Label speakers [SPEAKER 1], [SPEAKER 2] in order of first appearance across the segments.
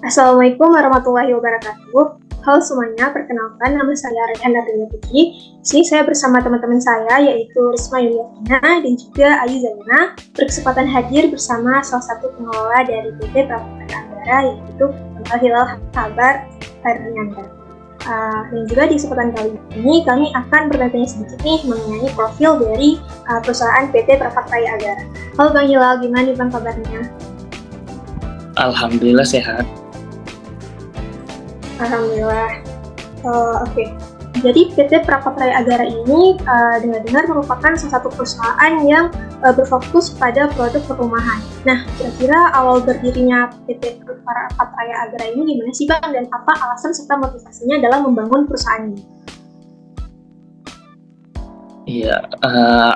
[SPEAKER 1] Assalamualaikum warahmatullahi wabarakatuh. Halo semuanya, perkenalkan nama saya Rehan Nardini Putri. Di sini saya bersama teman-teman saya yaitu Risma Yuliana dan juga Ayu Zaina berkesempatan hadir bersama salah satu pengelola dari PT Pramuka Anggara yaitu Hilal Kabar Fernanda. Dan juga di kesempatan kali ini kami akan bertanya sedikit nih mengenai profil dari perusahaan PT Pramuka Anggara. Halo Bang Hilal, gimana nih Bang kabarnya?
[SPEAKER 2] Alhamdulillah sehat.
[SPEAKER 1] Alhamdulillah. Oke. Jadi PT Prapatraya Agara ini dengar-dengar merupakan salah satu perusahaan yang berfokus pada produk perumahan. Nah, kira-kira awal berdirinya PT Prapatraya Agara ini gimana sih Bang, dan apa alasan serta motivasinya dalam membangun perusahaan ini?
[SPEAKER 2] Iya,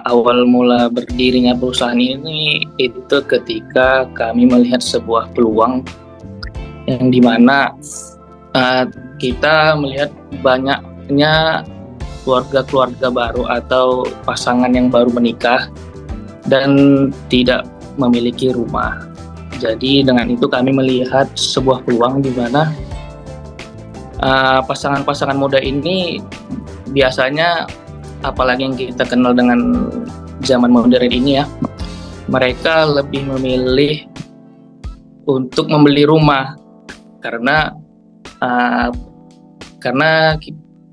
[SPEAKER 2] awal mula berdirinya perusahaan ini itu ketika kami melihat sebuah peluang yang dimana kita melihat banyaknya keluarga-keluarga baru atau pasangan yang baru menikah dan tidak memiliki rumah. Jadi dengan itu kami melihat sebuah peluang di mana pasangan-pasangan muda ini biasanya, apalagi yang kita kenal dengan zaman modern ini ya, mereka lebih memilih untuk membeli rumah karena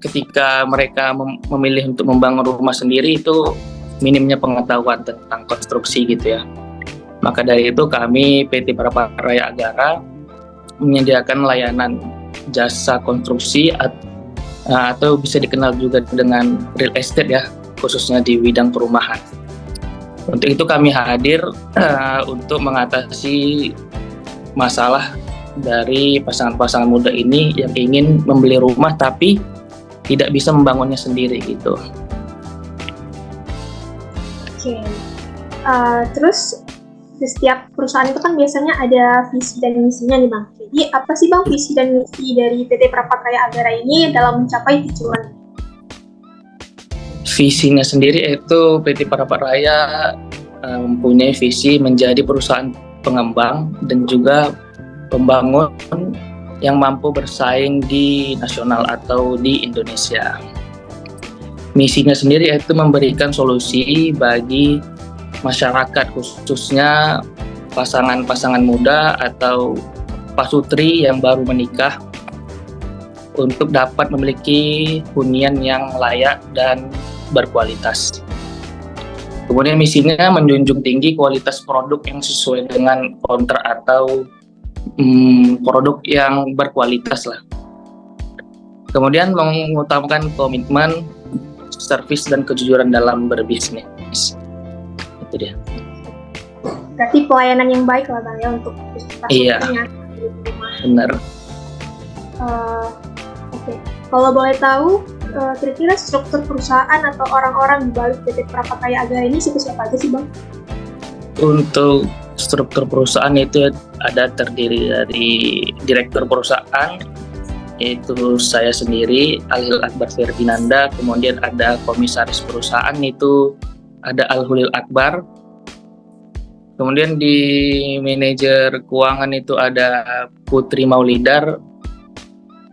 [SPEAKER 2] ketika mereka memilih untuk membangun rumah sendiri itu minimnya pengetahuan tentang konstruksi gitu ya. Maka dari itu kami PT Prapatraya Agara menyediakan layanan jasa konstruksi atau bisa dikenal juga dengan real estate ya, khususnya di bidang perumahan. Untuk itu kami hadir untuk mengatasi masalah dari pasangan-pasangan muda ini yang ingin membeli rumah tapi tidak bisa membangunnya sendiri gitu.
[SPEAKER 1] Oke. Terus di setiap perusahaan itu kan biasanya ada visi dan misinya nih Bang. Jadi apa sih Bang visi dan misi dari PT Prapatraya Agara ini dalam mencapai tujuan?
[SPEAKER 2] Visinya sendiri itu PT Prapatraya mempunyai visi menjadi perusahaan pengembang dan juga pembangun yang mampu bersaing di nasional atau di Indonesia. Misinya sendiri itu memberikan solusi bagi masyarakat, khususnya pasangan-pasangan muda atau pasutri yang baru menikah untuk dapat memiliki hunian yang layak dan berkualitas. Kemudian misinya menjunjung tinggi kualitas produk yang sesuai dengan kontrak atau produk yang berkualitas lah. Kemudian mengutamakan komitmen, servis dan kejujuran dalam berbisnis. Itu dia.
[SPEAKER 1] Berarti pelayanan yang baik lah Bang ya untuk
[SPEAKER 2] Iya, benar.
[SPEAKER 1] Oke. Kalau boleh tahu, kira-kira struktur perusahaan atau orang-orang di balik PT Prapatraya Agara ini siapa aja sih Bang?
[SPEAKER 2] Untuk struktur perusahaan itu ada terdiri dari direktur perusahaan, yaitu saya sendiri, Alhil Akbar Fernanda. Kemudian ada komisaris perusahaan, itu ada Alhulil Akbar. Kemudian di manajer keuangan itu ada Putri Maulidar,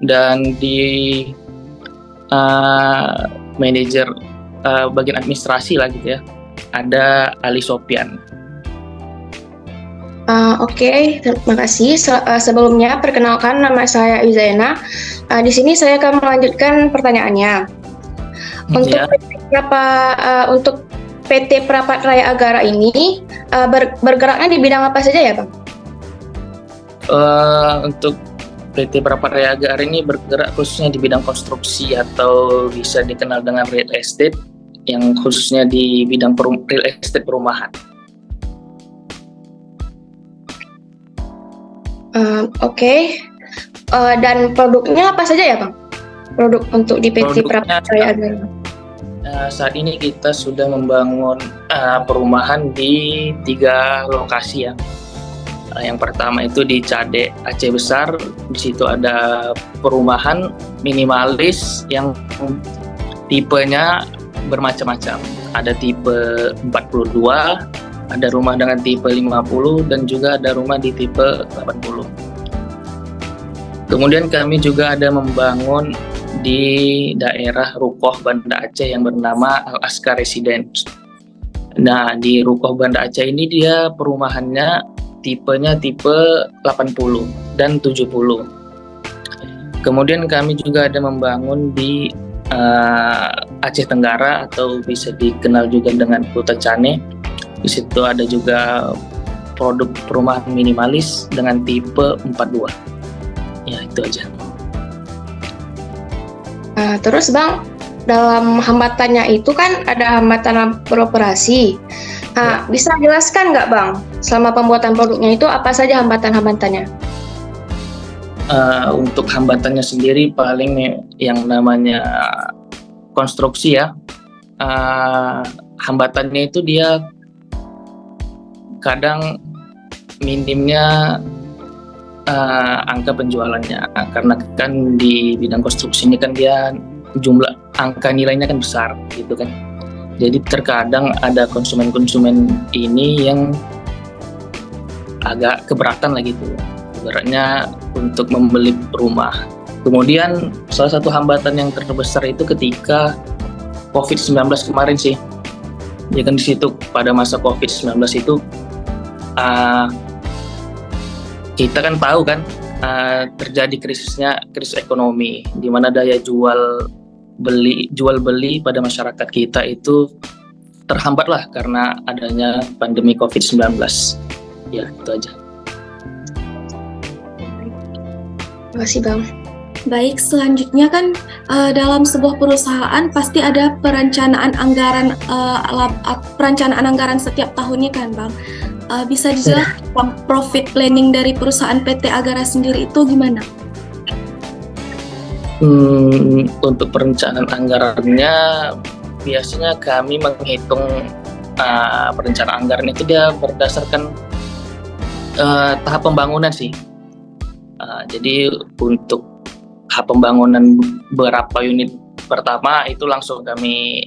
[SPEAKER 2] dan di manajer bagian administrasi lah gitu ya, ada Ali Sopian.
[SPEAKER 3] Oke, terima kasih. Sebelumnya, perkenalkan nama saya Ayu Zaina. Di sini saya akan melanjutkan pertanyaannya. Untuk PT Prapatraya Agara ini bergeraknya di bidang apa saja ya, Bang?
[SPEAKER 2] Untuk PT Prapatraya Agara ini bergerak khususnya di bidang konstruksi atau bisa dikenal dengan real estate, yang khususnya di bidang real estate perumahan.
[SPEAKER 3] Oke. Dan produknya apa saja ya Bang? Produk untuk di PT Prapatraya Agara.
[SPEAKER 2] Saat ini kita sudah membangun perumahan di 3 lokasi ya. Yang pertama itu di Cade Aceh Besar. Di situ ada perumahan minimalis yang tipenya bermacam-macam. Ada tipe 42, ada rumah dengan tipe 50, dan juga ada rumah di tipe 80. Kemudian kami juga ada membangun di daerah Rukoh Banda Aceh yang bernama Al Askar Residence. Nah, di Rukoh Banda Aceh ini dia perumahannya tipenya tipe 80 dan 70. Kemudian kami juga ada membangun di Aceh Tenggara atau bisa dikenal juga dengan Kuta Cane. Di situ ada juga produk perumahan minimalis dengan tipe 42. Ya, itu aja.
[SPEAKER 3] Terus Bang, dalam hambatannya itu kan ada hambatan beroperasi. Bisa jelaskan nggak Bang, selama pembuatan produknya itu apa saja hambatan-hambatannya?
[SPEAKER 2] Untuk hambatannya sendiri paling yang namanya konstruksi ya. Hambatannya itu dia kadang minimnya angka penjualannya, karena kan di bidang konstruksi ini kan dia jumlah angka nilainya kan besar gitu kan. Jadi terkadang ada konsumen-konsumen ini yang agak keberatan lah gitu, beratnya untuk membeli rumah. Kemudian salah satu hambatan yang terbesar itu ketika COVID-19 kemarin sih. Ya kan di situ pada masa COVID-19 itu kita kan tahu kan terjadi krisis ekonomi, di mana daya jual beli pada masyarakat kita itu terhambat lah karena adanya pandemi COVID-19. Ya, itu aja.
[SPEAKER 3] Terima kasih Bang.
[SPEAKER 4] Baik, selanjutnya kan dalam sebuah perusahaan pasti ada perencanaan anggaran setiap tahunnya kan Bang. Bisa dijelaskan profit planning dari perusahaan PT Agara sendiri itu gimana?
[SPEAKER 2] Untuk perencanaan anggarannya biasanya kami menghitung perencanaan anggaran itu dia berdasarkan tahap pembangunan sih. Jadi untuk tahap pembangunan berapa unit pertama itu langsung kami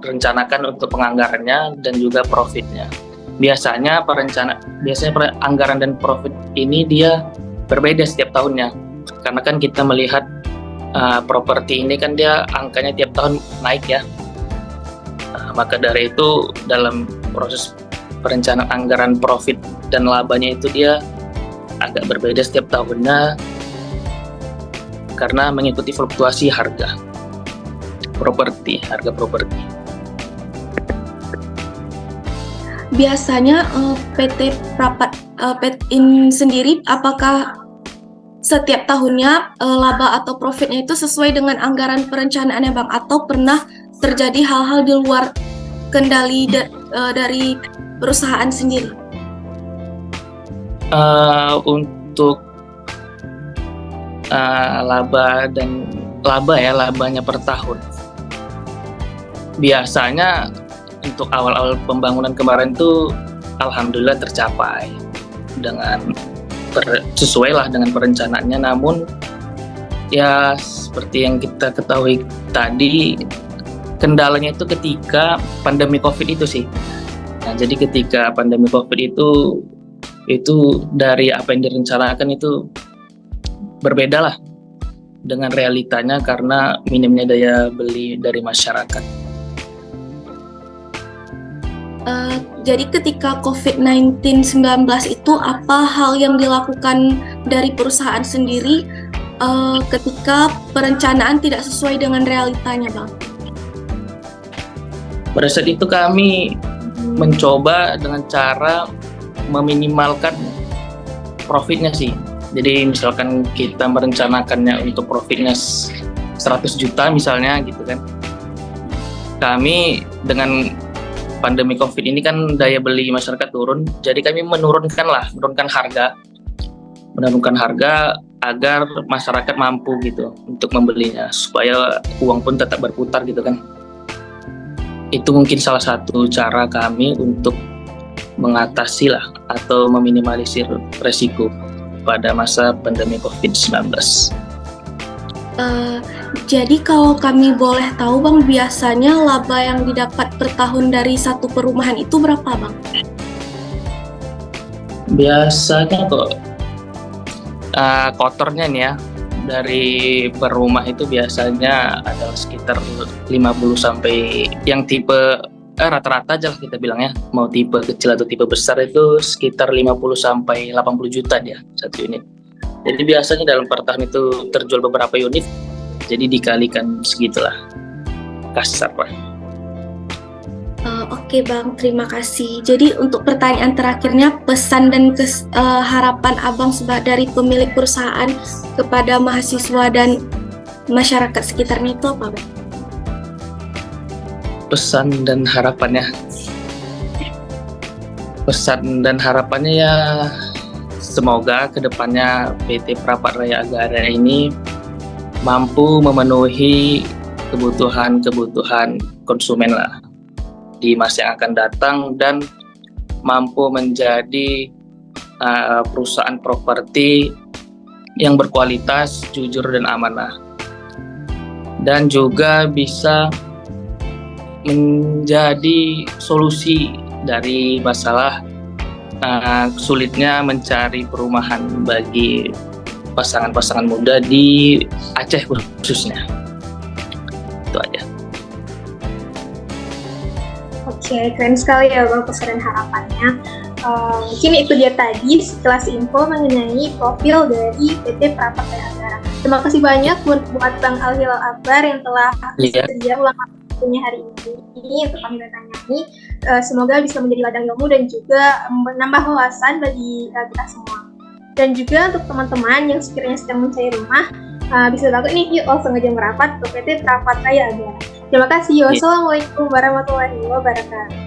[SPEAKER 2] rencanakan untuk penganggarannya dan juga profitnya. Biasanya anggaran dan profit ini dia berbeda setiap tahunnya, karena kan kita melihat properti ini kan dia angkanya tiap tahun naik ya. Maka dari itu dalam proses perencanaan anggaran profit dan labanya itu dia agak berbeda setiap tahunnya karena mengikuti fluktuasi harga properti.
[SPEAKER 4] Biasanya PT Petin sendiri apakah setiap tahunnya laba atau profitnya itu sesuai dengan anggaran perencanaannya Bang, atau pernah terjadi hal-hal di luar kendali dari perusahaan sendiri?
[SPEAKER 2] Untuk labanya per tahun biasanya untuk awal-awal pembangunan kemarin tuh alhamdulillah tercapai dengan sesuai lah dengan perencanaannya. Namun ya seperti yang kita ketahui tadi, kendalanya itu ketika pandemi COVID itu sih. Nah, jadi ketika pandemi COVID itu dari apa yang direncanakan itu berbeda lah dengan realitanya karena minimnya daya beli dari masyarakat.
[SPEAKER 4] Jadi ketika COVID-19 itu apa hal yang dilakukan dari perusahaan sendiri ketika perencanaan tidak sesuai dengan realitanya Bang?
[SPEAKER 2] Pada saat itu kami mencoba dengan cara meminimalkan profitnya sih. Jadi misalkan kita merencanakannya untuk profitnya 100 juta misalnya gitu kan. Kami dengan pandemi COVID ini kan daya beli masyarakat turun, jadi kami menurunkan harga agar masyarakat mampu gitu untuk membelinya supaya uang pun tetap berputar gitu kan. Itu mungkin salah satu cara kami untuk mengatasi lah atau meminimalisir resiko pada masa pandemi COVID-19.
[SPEAKER 4] Jadi kalau kami boleh tahu Bang, biasanya laba yang didapat per tahun dari satu perumahan itu berapa Bang?
[SPEAKER 2] Biasanya kok kotornya nih ya, dari per rumah itu biasanya ada sekitar 50 sampai yang tipe rata-rata aja lah kita bilangnya, mau tipe kecil atau tipe besar itu sekitar 50 sampai 80 juta dia satu unit. Jadi biasanya dalam per tahun itu terjual beberapa unit, jadi dikalikan segitulah, kasar lah.
[SPEAKER 4] Oke Bang, terima kasih. Jadi untuk pertanyaan terakhirnya, pesan dan harapan Abang dari pemilik perusahaan kepada mahasiswa dan masyarakat sekitarnya itu apa Bang?
[SPEAKER 2] Pesan dan harapannya ya semoga kedepannya PT Prapat Raya Agara ini mampu memenuhi kebutuhan konsumen lah di masa yang akan datang, dan mampu menjadi perusahaan properti yang berkualitas, jujur dan amanah, dan juga bisa menjadi solusi dari masalah sulitnya mencari perumahan bagi pasangan-pasangan muda di Aceh khususnya. Itu aja.
[SPEAKER 1] Oke, keren sekali ya Bang pesan dan harapannya. Mungkin itu dia tadi sekelas info mengenai profil dari PT Prapat Raya Agara. Terima kasih banyak buat Bang Al-Hilal Akbar yang telah bersedia ulang waktunya hari ini untuk kami tanyai. Semoga bisa menjadi ladang ilmu dan juga menambah wawasan bagi kita semua. Dan juga untuk teman-teman yang sekiranya sedang mencari rumah, bisa banget nih, yuk langsung aja merapat ke PT Prapat Raya Agara. Terima kasih. Wassalamualaikum warahmatullahi wabarakatuh.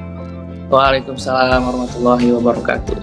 [SPEAKER 2] Waalaikumsalam warahmatullahi wabarakatuh.